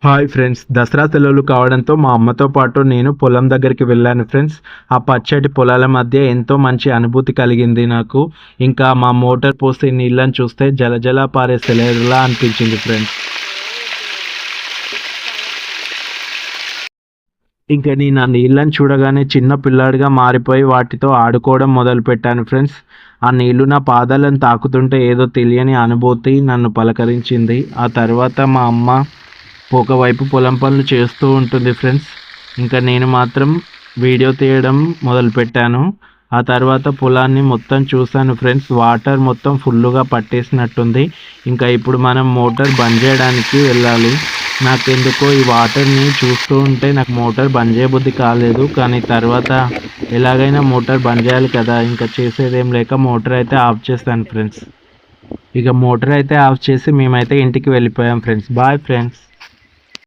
Hi friends, Dasara సెలవులు కావడంతో మా అమ్మతో పాటు నేను పొలం దగ్గరికి వెళ్ళాను ఫ్రెండ్స్. ఆ పచ్చటి పొలాల మధ్య ఎంతో మంచి అనుభూతి కలిగింది నాకు. ఇంకా మా మోటార్ పోసే నీళ్ళని చూస్తే జలజల పారే సెలవులా అనిపించింది ఫ్రెండ్స్. ఇంకా నేను ఆ నీళ్ళని చూడగానే చిన్న పిల్లాడిగా మారిపోయి వాటితో ఆడుకోవడం మొదలుపెట్టాను ఫ్రెండ్స్. ఆ నీళ్లు నా పాదాలను తాకుతుంటే ఏదో తెలియని అనుభూతి నన్ను పలకరించింది. ఆ తర్వాత మా అమ్మ ఒకవైపు పొలం పనులు చేస్తూ ఉంటుంది ఫ్రెండ్స్. ఇంకా నేను మాత్రం వీడియో తీయడం మొదలుపెట్టాను. ఆ తర్వాత పొలాన్ని మొత్తం చూశాను ఫ్రెండ్స్. వాటర్ మొత్తం ఫుల్గా పట్టేసినట్టుంది. ఇంకా ఇప్పుడు మనం మోటార్ బంద్ చేయడానికి వెళ్ళాలి. నాకెందుకో ఈ వాటర్ని చూస్తూ ఉంటే నాకు మోటార్ బంద్ చేయబుద్ధి కాలేదు. కానీ తర్వాత ఎలాగైనా మోటార్ బంద్ చేయాలి కదా, ఇంకా చేసేదేం లేక మోటార్ అయితే ఆఫ్ చేస్తాను ఫ్రెండ్స్. ఇక మోటార్ అయితే ఆఫ్ చేసి మేమైతే ఇంటికి వెళ్ళిపోయాం ఫ్రెండ్స్. Bye friends.